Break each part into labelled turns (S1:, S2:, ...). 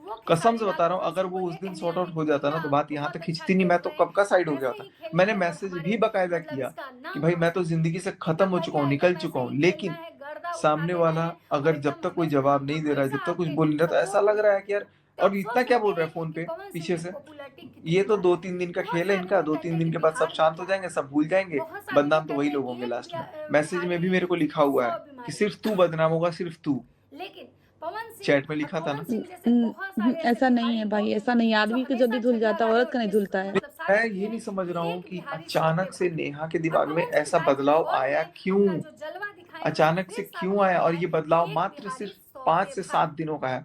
S1: वो
S2: कसम से
S1: खिलाएगा,
S2: बता रहा हूँ,
S1: पवन
S2: अगर
S1: सिंह
S2: वो
S1: बोले
S2: उस दिन
S1: कि
S2: सॉर्ट
S1: नहीं,
S2: आउट हो जाता ना तो बात यहाँ
S1: बहुत
S2: तक
S1: अच्छा
S2: खिंचती नहीं, मैं तो
S1: खेलते
S2: कब का साइड हो
S1: हैं,
S2: गया
S1: वैसे
S2: था।
S1: ही खेलेंगे
S2: मैंने
S1: और
S2: मैसेज
S1: हमारे
S2: भी बकायदा
S1: मतलब
S2: किया
S1: इसका
S2: कि
S1: नाम
S2: भाई मैं तो
S1: रोशन
S2: जिंदगी से खत्म
S1: एकदम
S2: हो
S1: वही
S2: चुका हूँ,
S1: आएगा,
S2: निकल
S1: वैसे
S2: चुका
S1: ही
S2: हूँ,
S1: खेलना
S2: लेकिन
S1: है, गर्दा
S2: सामने
S1: उठा देना
S2: वाला
S1: है और
S2: अगर जब
S1: एकदम
S2: तक कोई
S1: मस्त
S2: जवाब नहीं दे रहा है, जब
S1: हमेशा
S2: तक कुछ
S1: आपके
S2: बोल नहीं रहा, तो ऐसा
S1: सपोर्ट
S2: लग
S1: में
S2: रहा है कि
S1: रहेगा।
S2: यार,
S1: तो
S2: और इतना
S1: अफसोस
S2: क्या
S1: होते
S2: बोल रहा है
S1: हैं
S2: फोन
S1: कि
S2: पे
S1: पवन सिंह
S2: पीछे
S1: की
S2: से,
S1: पॉपुलैरिटी
S2: ये
S1: कितनी
S2: तो
S1: ज्यादा है।
S2: 2-3 दिन का
S1: बहुत
S2: खेल है
S1: सारे
S2: इनका,
S1: लोग
S2: दो
S1: कहते
S2: तीन
S1: हैं कि
S2: दिन के बाद सब
S1: बिहार में
S2: शांत हो
S1: क्या है,
S2: जाएंगे, सब भूल जाएंगे,
S1: बहुत सारे लोग
S2: बदनाम तो वही
S1: कहते हैं
S2: लोग
S1: कि
S2: होंगे
S1: एक
S2: लास्ट में। मैसेज में भी
S1: बिहारी
S2: मेरे को लिखा हुआ
S1: 100
S2: है कि
S1: बीमारी
S2: सिर्फ
S1: है।
S2: तू बदनाम होगा, सिर्फ तू।
S1: लेकिन पवन सिंह
S2: चैट में
S1: और
S2: लिखा था
S1: पवन
S2: ना।
S1: सिंह जैसे बहुत सारे ऐसे
S3: ऐसा नहीं
S1: बिहारी
S3: है भाई,
S1: लोग हैं
S3: ऐसा
S1: ना
S3: नहीं,
S1: जो
S3: आदमी को
S1: हमेशा
S3: जल्दी धुल
S1: झगड़ा
S3: जाता है,
S1: लड़े
S3: औरत
S1: और
S3: का नहीं धुलता है।
S1: मतलब
S2: मैं
S1: साजिश
S2: ये
S1: किए
S2: नहीं
S1: हैं
S2: समझ रहा
S1: कि
S2: हूँ
S1: एक
S2: कि
S1: बिहारी शो पे
S2: अचानक से
S1: भागे।
S2: नेहा के
S1: और
S2: दिमाग में
S1: पवन सिंह
S2: ऐसा
S1: लाइव
S2: बदलाव
S1: हॉल
S2: आया
S1: में
S2: क्यों?
S1: अपना जो जलवा दिखाए और
S2: अचानक से
S1: फिर
S2: क्यों
S1: साबित
S2: आया? और
S1: किया है
S2: ये
S1: कि
S2: बदलाव
S1: एक
S2: मात्र
S1: बिहारी
S2: सिर्फ
S1: 100
S2: 5
S1: पे
S2: से
S1: भारी।
S2: 7 दिनों का है।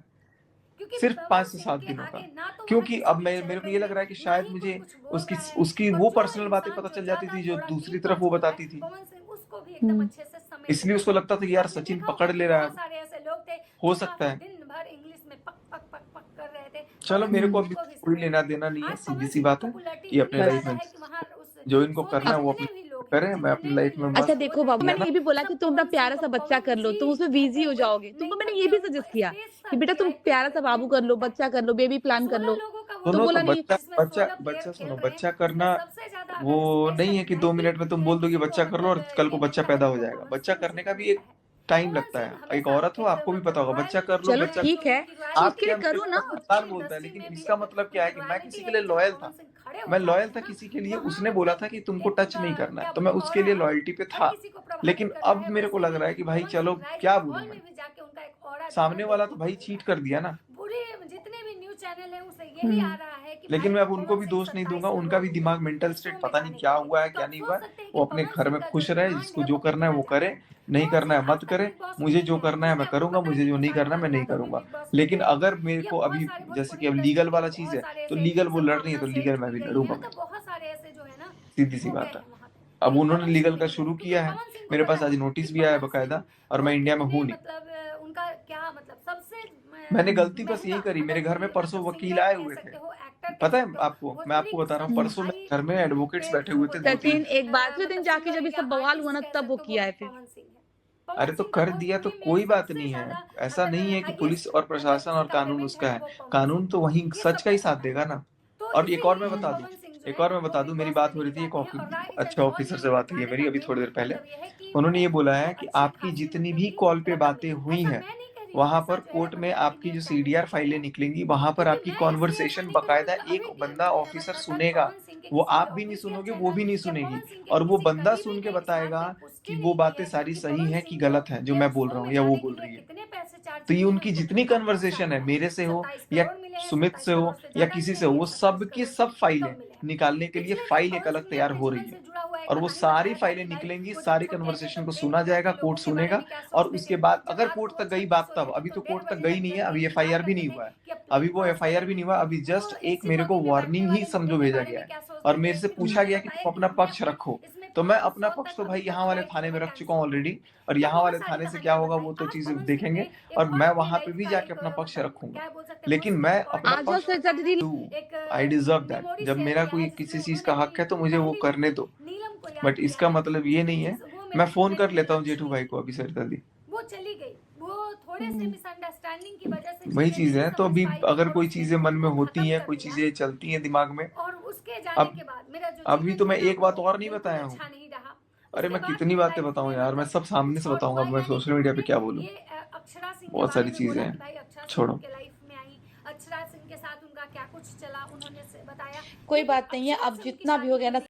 S1: क्योंकि
S2: सिर्फ
S1: पवन
S2: 5 से
S1: सिंह
S2: 7
S1: के
S2: दिनों का।
S1: आगे ना तो वहाँ
S2: क्योंकि
S1: की
S2: अब मैं
S1: स्पीच
S2: मेरे
S1: चल
S2: को ये
S1: रही
S2: लग
S1: है,
S2: रहा है कि
S1: ना
S2: शायद
S1: ही कोई
S2: मुझे
S1: कुछ बोल
S2: उसकी
S1: रहा है।
S2: उसकी
S1: और
S2: वो
S1: जो
S2: पर्सनल बातें
S1: इंसान
S2: पता
S1: जो
S2: चल जाती
S1: ज्यादा
S2: थी जो
S1: चौड़ा
S2: दूसरी
S1: टीम
S2: तरफ
S1: बाज
S2: वो
S1: बोलता है,
S2: बताती थी।
S1: पवन सिंह उसको भी एकदम
S3: हम्म
S1: अच्छे से समेट
S2: इसलिए
S1: लेता
S2: उसको
S1: था।
S2: लगता था कि यार
S1: आपने
S2: सचिन
S1: देखा होगा
S2: पकड़
S1: कि
S2: ले रहा है
S1: बहुत
S2: अब।
S1: सारे ऐसे लोग थे
S2: हो
S1: जो
S2: सकता
S1: काफी
S2: है।
S1: दिन भर इंग्लिश में पक पक पक पक कर रहे थे,
S2: चलो
S1: पवन
S2: मेरे
S1: सिंह
S2: को
S3: हम्म
S2: अभी
S1: उनको भी
S2: कोई
S1: समेट
S2: लेना
S1: लिया।
S2: देना नहीं है,
S1: आज
S2: सीधी
S1: पवन
S2: सी
S1: सिंह की
S2: बात है।
S1: पॉपुलैरिटी
S2: ये
S1: इतनी
S2: अपने लाइफ
S1: ज्यादा
S2: में
S1: है कि वहाँ उस
S2: जो इनको
S1: शो
S2: करना
S1: में
S2: है वो
S1: जितने
S2: अपने
S1: भी लोग हैं,
S2: करें, मैं अपनी
S1: जितने भी
S2: लाइफ में
S1: लोग
S3: अच्छा
S2: मस्त
S1: शो
S3: देखो बाबू,
S1: देख
S2: है
S1: रहे
S3: मैंने
S2: ना।
S3: ये
S1: हैं,
S3: भी बोला कि
S1: सब
S3: तुम अपना
S1: पवन सिंह
S3: प्यारा
S1: को
S3: सा बच्चा
S1: पवन
S3: कर लो,
S1: जी
S3: तुम उसमें
S1: कहते
S3: बिजी हो
S1: हुए
S3: जाओगे,
S1: नहीं
S3: तुमको मैंने ये
S1: करते
S3: भी
S1: हैं। वो
S3: सजेस्ट किया कि
S1: स्पेशल
S3: बेटा तुम
S1: वीआईपी
S3: प्यारा सा बाबू
S1: ट्रीटमेंट
S3: कर लो,
S1: मिलता है।
S3: बच्चा कर लो, बेबी प्लान कर
S1: 16
S3: लो।
S1: लोगों का
S3: तो
S1: वर्ल्ड
S2: सुनो तो
S3: बोला
S1: कप है
S3: नहीं।
S2: बच्चा
S1: जिसमें
S2: बच्चा
S1: 16 प्लेयर
S2: बच्चा
S1: खेल
S2: सुनो,
S1: रहे हैं,
S2: बच्चा
S1: उसमें
S2: करना
S1: सबसे ज्यादा
S2: वो
S1: अगर
S2: नहीं
S1: स्पेशल
S2: है कि 2
S1: वीआईपी
S2: मिनट में तुम
S1: है
S2: बोल दो कि
S1: किसी को
S2: बच्चा कर लो और
S1: मतलब
S2: कल को
S1: ये
S2: बच्चा
S1: मिलता है
S2: पैदा
S1: तो
S2: हो
S1: वो
S2: जाएगा।
S1: पवन
S2: बच्चा
S1: सिंह जी
S2: करने का
S1: को
S2: भी
S1: मिलता
S2: एक
S1: है।
S2: टाइम
S1: पवन
S2: लगता
S1: सिंह
S2: है। एक
S1: हमेशा
S2: औरत हो,
S1: एक
S2: आपको भी पता होगा, बच्चा कर लो,
S3: चलो
S2: बच्चा
S3: ठीक है,
S1: उनकी
S3: तो
S2: आप
S3: उसके लिए
S2: क्या मेरे
S3: करो
S2: को
S3: ना।
S2: लगातार बोलता है, लेकिन
S1: इंडस्ट्री में
S2: इसका
S1: भी
S2: मतलब क्या है कि मैं
S1: रॉयल्टी
S2: किसी
S1: है
S2: के लिए
S1: कि जहाँ
S2: लॉयल
S1: पवन
S2: था।
S1: सिंह खड़े हो
S2: मैं
S1: जाते
S2: लॉयल
S1: हैं
S2: था
S1: ना,
S2: किसी के लिए,
S1: वहाँ
S2: उसने बोला था कि
S1: मतलब
S2: तुमको
S1: एक
S2: टच नहीं
S1: उनका
S2: करना है,
S1: क्या
S2: तो मैं
S1: बोले
S2: उसके लिए
S1: ऑरा
S2: लॉयल्टी पे
S1: हर
S2: था।
S1: किसी को प्रभावित
S2: लेकिन
S1: कर रहा
S2: अब
S1: है।
S2: मेरे को
S1: वैसे
S2: लग रहा है कि भाई
S1: पवन
S2: चलो
S1: सिंह राइज
S2: क्या
S1: एंड
S2: बोलूँ
S1: फॉल
S2: मैं?
S1: में भी जाके उनका एक ऑरा जो है
S2: सामने वाला तो
S1: देखने को
S2: भाई
S1: मिल
S2: चीट
S1: रहा
S2: कर दिया ना।
S1: है। पूरे जितने भी न्यूज चैनल हैं उसे यही आ रहा है कि
S2: लेकिन
S1: भाई
S2: मैं अब उनको
S1: पवन
S2: भी
S1: सिंह
S2: दोष नहीं
S1: 27
S2: दूंगा, उनका
S1: करोड़
S2: भी
S1: रुपए
S2: दिमाग मेंटल
S1: शो
S2: स्टेट
S1: में
S2: पता नहीं
S1: जाने
S2: क्या
S1: के लिए।
S2: हुआ है
S1: तो
S2: क्या
S1: आप
S2: नहीं
S1: सोच
S2: हुआ है।
S1: सकते हैं कि
S2: वो अपने
S1: पवन
S2: घर
S1: सिंह
S2: में
S1: का जो
S2: खुश रहे,
S1: डिमांड
S2: जिसको
S1: है
S2: जो
S1: वो
S2: करना है
S1: कितना
S2: वो करे,
S1: ज्यादा है।
S2: नहीं
S1: पवन
S2: करना
S1: सिंह
S2: है मत
S1: आज तक
S2: करे।
S1: बिग बॉस में
S2: मुझे
S1: नहीं
S2: जो
S1: गए,
S2: करना है
S1: ठीक
S2: मैं
S1: है, हो
S2: करूंगा,
S1: सकता है
S2: मुझे
S1: कि
S2: जो नहीं करना
S1: खेसारी
S2: मैं
S1: लाल
S2: नहीं
S1: यादव भी
S2: करूंगा।
S1: बिग बॉस में
S2: लेकिन
S1: गए हैं।
S2: अगर मेरे
S1: ये
S2: को
S1: बहुत
S2: अभी
S1: सारे
S2: जैसे
S1: भोजपुरी
S2: कि अब लीगल
S1: इंडस्ट्री के
S2: वाला चीज
S1: बहुत
S2: है,
S1: सारे
S2: तो
S1: ऐसे
S2: लीगल वो लड़ रही है,
S1: संभावना
S2: तो
S1: सेठ
S2: लीगल मैं
S1: भी
S2: भी
S1: गई हैं,
S2: लड़ूंगा भाई,
S1: मतलब बहुत सारे ऐसे जो है ना
S2: सीधी सी
S1: वो गए
S2: बात है।
S1: हैं वहां पे।
S2: अब
S1: लेकिन
S2: उन्होंने
S1: पवन सिंह
S2: लीगल का
S1: नहीं
S2: शुरू
S1: गए क्योंकि
S2: किया है,
S1: पवन सिंह को
S2: मेरे
S1: पता
S2: पास आज
S1: है
S2: नोटिस
S1: कि
S2: भी आया
S1: पवन
S2: बकायदा,
S1: सिंह
S2: और मैं इंडिया में
S1: कितने
S2: हूँ नहीं।
S1: मतलब उनका क्या मतलब सबसे
S2: मैंने गलती बस
S1: महंगा
S2: यही करी, मेरे
S1: अगर
S2: घर
S1: कोई
S2: में परसों
S1: मतलब
S2: वकील
S1: सिंगर
S2: आए
S1: कह
S2: हुए थे।
S1: सकते हो, एक्टर कह
S2: पता है
S1: सकते हो,
S2: आपको, मैं
S1: भोजपुरी
S2: आपको बता रहा हूँ,
S1: सबसे
S2: परसों
S1: हाई
S2: मेरे घर में एडवोकेट्स
S1: पेड
S2: बैठे
S1: जो
S2: हुए थे दो
S1: बोलते हैं
S2: तीन।
S3: सचिन, एक बात हुई, दिन
S1: मतलब
S3: जाके
S1: सिंगर
S3: जब ये
S1: या
S3: सब बवाल हुआ
S1: आर्टिस्ट
S3: ना
S1: कह
S3: तब वो
S1: सकते हो,
S3: किया
S1: वो
S3: है फिर।
S1: पवन सिंह है।
S2: अरे
S1: पवन
S2: तो
S1: सिंह का
S2: कर दिया तो
S1: भोजपुरी में
S2: कोई बात
S1: सबसे
S2: नहीं है।
S1: ज्यादा
S2: ऐसा
S1: मतलब
S2: नहीं है कि पुलिस
S1: हाईएस्ट
S2: और
S1: मतलब
S2: प्रशासन और
S1: उसका
S2: कानून
S1: पेमेंट
S2: उसका
S1: है
S2: है।
S1: वो पवन
S2: कानून
S1: सिंह
S2: तो
S1: का।
S2: वहीं
S1: ये
S2: सच का ही
S1: सबको
S2: साथ
S1: पता है।
S2: देगा ना।
S1: तो
S2: और एक और मैं
S1: इसीलिए
S2: बता दूं,
S1: पवन सिंह जो
S2: एक
S1: है
S2: और मैं
S1: वो
S2: बता दूं,
S1: बिग
S2: मेरी
S1: बॉस में
S2: बात हो
S1: नहीं
S2: रही थी एक
S1: जाते हैं और राइज एंड
S2: अच्छे
S1: फॉल
S2: ऑफिसर
S1: में
S2: से
S1: उनको
S2: बात हुई है
S1: जाने
S2: मेरी
S1: का
S2: अभी
S1: मेन
S2: थोड़ी देर पहले।
S1: मतलब ये है कि
S2: उन्होंने ये
S1: उन्हें
S2: बोला है कि
S1: अच्छी
S2: आपकी
S1: खासी
S2: जितनी
S1: मतलब
S2: भी
S1: कि
S2: कॉल पे
S1: रकम
S2: बातें
S1: मिले।
S2: हुई
S1: ऐसा
S2: हैं,
S1: मैं नहीं कह रही हूँ,
S2: वहां
S1: ऐसा
S2: पर
S1: जो है
S2: कोर्ट में
S1: मतलब
S2: आपकी जो
S1: न्यूज चैनल
S2: सीडीआर
S1: ने
S2: फाइलें
S1: बोला।
S2: निकलेंगी, वहां पर
S1: क्योंकि
S2: आपकी
S1: मैं इसलिए ऐसा
S2: कॉन्वर्सेशन
S1: नहीं कर रही हूँ
S2: बकायदा
S1: क्योंकि
S2: एक
S1: अभी
S2: बंदा
S1: मुझे
S2: ऑफिसर
S1: पता था कि
S2: सुनेगा।
S1: पवन सिंह के
S2: वो
S1: किसी
S2: आप
S1: भी
S2: भी नहीं
S1: ऑफिशियल
S2: सुनोगे, वो
S1: चैनल
S2: भी नहीं
S1: या
S2: सुनेगी,
S1: पवन सिंह के
S2: और वो
S1: किसी
S2: बंदा
S1: करीबी
S2: सुन के
S1: ने इस बात
S2: बताएगा
S1: की
S2: कि
S1: पुष्टि
S2: वो
S1: नहीं की
S2: बातें
S1: है
S2: सारी
S1: कि
S2: सही
S1: पवन
S2: है कि
S1: सिंह
S2: गलत है जो
S1: के
S2: मैं बोल
S1: शो
S2: रहा हूँ
S1: में
S2: या वो
S1: जाने के
S2: बोल
S1: लिए
S2: रही है।
S1: कितने पैसे चार्ज
S2: तो ये
S1: किए हैं
S2: उनकी
S1: उनको
S2: जितनी
S1: कितना पैसा
S2: कन्वर्सेशन है,
S1: मिला है।
S2: मेरे से हो
S1: 27
S2: या
S1: करोड़ मिले हैं,
S2: सुमित
S1: 27
S2: से हो
S1: करोड़ से
S2: या
S1: ज्यादा
S2: किसी
S1: मिले
S2: से
S1: हैं
S2: हो,
S1: या
S2: वो
S1: 27
S2: सब की
S1: करोड़
S2: सब
S1: से
S2: फाइलें
S1: कम मिले हैं।
S2: निकालने के लिए
S1: पिछले दिन
S2: फाइल एक
S1: पवन
S2: अलग
S1: सिंह ने
S2: तैयार
S1: अपने
S2: हो रही
S1: जीवन
S2: है।
S1: से जुड़ा हुआ एक
S2: और वो
S1: कहानी
S2: सारी
S1: बताया था
S2: फाइलें
S1: कि भाई
S2: निकलेंगी,
S1: वो जब
S2: सारी
S1: छोटे थे
S2: कन्वर्सेशन
S1: तब
S2: को
S1: प्रेम
S2: सुना जाएगा,
S1: करवाते
S2: कोर्ट
S1: लोगों के बारे
S2: सुनेगा,
S1: में क्या
S2: और
S1: सोचते
S2: उसके
S1: थे।
S2: बाद
S1: जब
S2: अगर
S1: रात को
S2: कोर्ट
S1: वो
S2: तक गई
S1: छत पे
S2: बात
S1: सोते
S2: तब,
S1: थे
S2: अभी
S1: तो
S2: तो
S1: डेढ़
S2: कोर्ट तक
S1: बजे
S2: गई
S1: तक
S2: नहीं है,
S1: जग के
S2: अभी
S1: इंतजार
S2: एफआईआर भी
S1: करते
S2: नहीं
S1: थे
S2: हुआ है।
S1: कि अब
S2: अभी
S1: बिग
S2: वो
S1: बॉस
S2: एफआईआर
S1: कब
S2: भी नहीं
S1: आएगा।
S2: हुआ, अभी
S1: वो
S2: जस्ट एक
S1: एसी
S2: मेरे को
S1: धोनी के
S2: वार्निंग
S1: बैटिंग
S2: ही
S1: वाले
S2: समझो
S1: मुद्दे के
S2: भेजा
S1: बारे
S2: गया
S1: में
S2: है।
S1: क्या
S2: और
S1: सोचते थे।
S2: मेरे से
S1: फिर
S2: पूछा
S1: उन्होंने
S2: गया कि
S1: बताया
S2: तुम
S1: कि
S2: अपना
S1: मैं
S2: पक्ष
S1: अपना
S2: रखो।
S1: इसमें
S2: तो मैं अपना
S1: 500
S2: पक्ष
S1: तक
S2: तो भाई
S1: अभी तक
S2: यहाँ वाले
S1: फाइट
S2: थाने में
S1: करके
S2: रख चुका
S1: कैंसिल
S2: हूँ
S1: हुआ है।
S2: ऑलरेडी, और
S1: तो
S2: यहाँ
S1: बहुत
S2: वाले
S1: सारी
S2: थाने से क्या
S1: कहानियां
S2: होगा
S1: बताई।
S2: वो तो
S1: आज
S2: चीजें
S1: पवन सिंह
S2: देखेंगे,
S1: ने एक
S2: और मैं
S1: बहुत ही
S2: वहां पे
S1: लाइफ
S2: भी
S1: का
S2: जाके
S1: एक
S2: अपना पक्ष
S1: मतलब
S2: रखूंगा।
S1: क्या बोल सकते हैं
S2: लेकिन मैं
S1: मुसीबत
S2: अपना
S3: आज
S2: पक्ष
S3: बस
S1: होता है ना,
S3: दीदी।
S1: एक
S2: आई डिजर्व दैट।
S1: मेमोरी
S2: जब
S1: शेयर
S2: मेरा
S1: किया
S2: कोई
S1: है
S2: किसी
S1: जिसमें
S2: चीज का
S1: उन्होंने
S2: हक है तो मुझे वो
S1: पहली
S2: करने दो।
S1: नीलम को याद
S2: बट
S1: किया
S2: इसका
S1: है
S2: मतलब ये नहीं है।
S1: जिस वो
S2: मैं
S1: मेरे
S2: फोन
S1: मेरे
S2: कर
S1: लिए
S2: लेता हूँ जेठू
S1: लक्ष्मी
S2: भाई
S1: थी।
S2: को अभी सरदर्दी।
S1: वो चली गई, वो थोड़े से मिसअंडरस्टैंडिंग की वजह से
S2: वही
S1: चीजें
S2: चीजें
S1: नहीं
S2: हैं, तो
S1: समझ
S2: अभी
S1: पाई
S2: अगर
S1: और
S2: कोई
S1: उसने
S2: चीजें मन में
S1: उनको
S2: होती
S1: खत्म
S2: हैं,
S1: कर
S2: कोई
S1: दिया।
S2: चीजें चलती हैं दिमाग में।
S1: और उसके जाने
S2: अब
S1: के बाद मेरा जो
S2: अभी
S1: जीवन
S2: तो
S1: है
S2: मैं
S1: ना
S2: एक
S1: वो
S2: बात और नहीं
S1: बिल्कुल
S2: बताया हूँ।
S1: अच्छा नहीं रहा।
S2: अरे
S1: उसके
S2: मैं
S1: बाद
S2: कितनी
S1: मेरे
S2: बातें
S1: लाइफ
S2: बताऊं
S1: में
S2: यार, मैं
S1: मतलब
S2: सब सामने
S1: कुछ
S2: से
S1: और
S2: बताऊंगा,
S1: हुआ
S2: अब मैं
S1: यानी
S2: सोशल मीडिया पे
S1: उन्होंने
S2: क्या बोलूं।
S1: ये अक्षरा सिंह के
S2: बहुत
S1: बारे
S2: सारी
S1: में
S2: चीजें
S1: बोला
S2: हैं,
S1: कि भाई अक्षरा सिंह
S2: छोड़ो।
S1: उनके लाइफ में आई। अक्षरा सिंह के साथ उनका क्या कुछ चला उन्होंने बताया।
S3: कोई
S1: लेकिन
S3: बात नहीं है,
S1: अक्षरा
S3: अब
S1: सिंह की
S3: जितना भी हो
S1: शादी
S3: गया ना
S1: पूरी